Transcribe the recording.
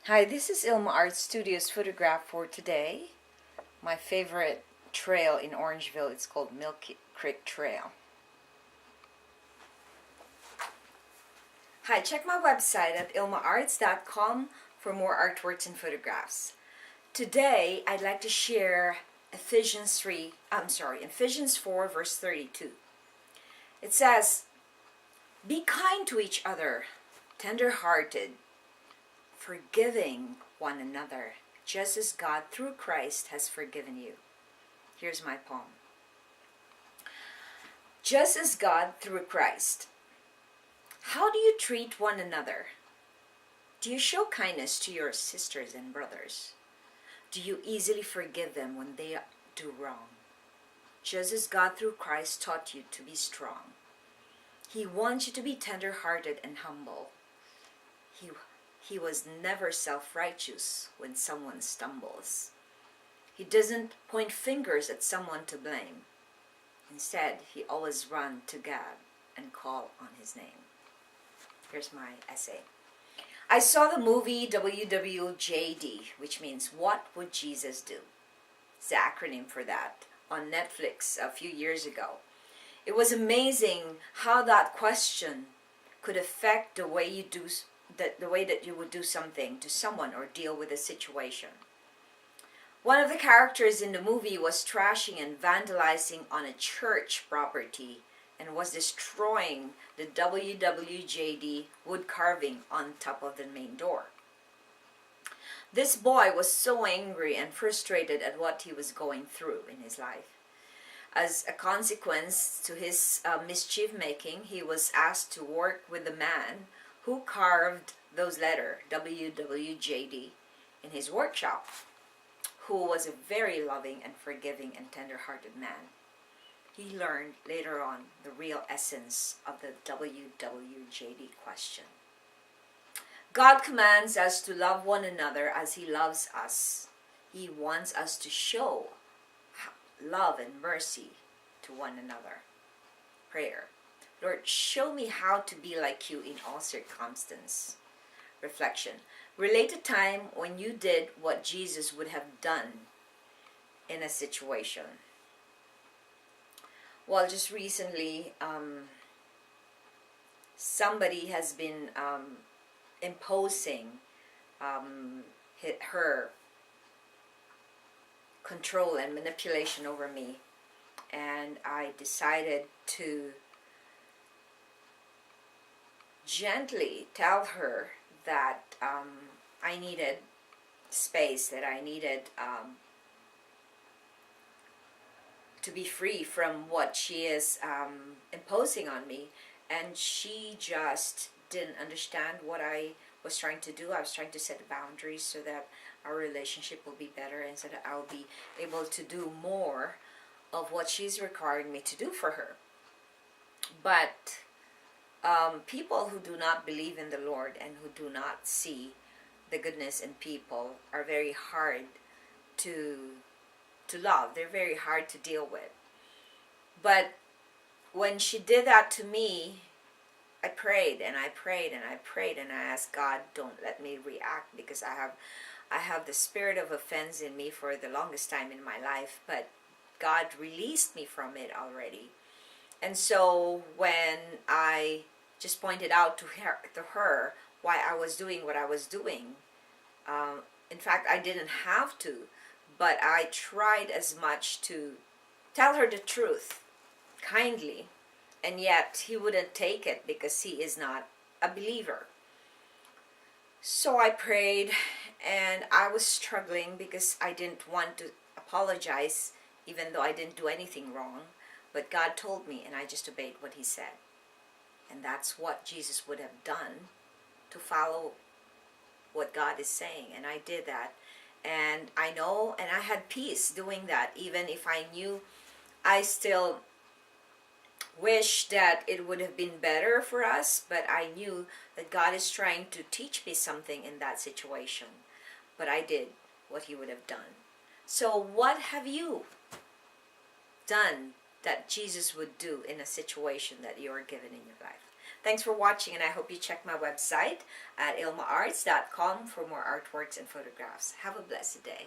Hi, this is Ilma Art Studios photograph for today. My favorite trail in Orangeville, it's called Milk Creek Trail. Hi, check my website at ilmaarts.com for more artworks and photographs. Today, I'd like to share Ephesians 4 verse 32. It says, "Be kind to each other, tender-hearted, forgiving one another, just as God through Christ has forgiven you." Here's my poem. Just as God through Christ. How do you treat one another? Do you show kindness to your sisters and brothers? Do you easily forgive them when they do wrong? Just as God through Christ taught you to be strong. He wants you to be tender-hearted and humble. He was never self-righteous when someone stumbles. He doesn't point fingers at someone to blame. Instead, he always runs to God and call on his name. Here's my essay. I saw the movie WWJD, which means What Would Jesus Do? It's the acronym for that, on Netflix a few years ago. It was amazing how that question could affect the way that you would do something to someone or deal with a situation. One of the characters in the movie was trashing and vandalizing on a church property and was destroying the WWJD wood carving on top of the main door. This boy was so angry and frustrated at what he was going through in his life. As a consequence to his mischief making, he was asked to work with the man who carved those letters, WWJD, in his workshop, who was a very loving and forgiving and tender-hearted man. He learned later on the real essence of the WWJD question. God commands us to love one another as He loves us. He wants us to show love and mercy to one another. Prayer. Lord, show me how to be like you in all circumstances. Reflection. Relate a time when you did what Jesus would have done in a situation. Well, just recently, somebody has been imposing her control and manipulation over me, and I decided to gently tell her that I needed space, that I needed to be free from what she is imposing on me, and she just didn't understand what I was trying to do. I was trying to set boundaries so that our relationship will be better and so that I'll be able to do more of what she's requiring me to do for her. But people who do not believe in the Lord and who do not see the goodness in people are very hard to love. They're very hard to deal with. But when she did that to me, I prayed and I prayed and I prayed and I asked God, don't let me react, because I have the spirit of offense in me for the longest time in my life, but God released me from it already. And so when I just pointed out to her why I was doing what I was doing, in fact, I didn't have to, but I tried as much to tell her the truth kindly, and yet he wouldn't take it because he is not a believer. So I prayed, and I was struggling because I didn't want to apologize even though I didn't do anything wrong. But God told me, and I just obeyed what He said. And that's what Jesus would have done, to follow what God is saying. And I did that. And I know, and I had peace doing that. Even if I knew, I still wish that it would have been better for us. But I knew that God is trying to teach me something in that situation. But I did what He would have done. So what have you done that Jesus would do in a situation that you are given in your life? Thanks for watching, and I hope you check my website at ilmaarts.com for more artworks and photographs. Have a blessed day.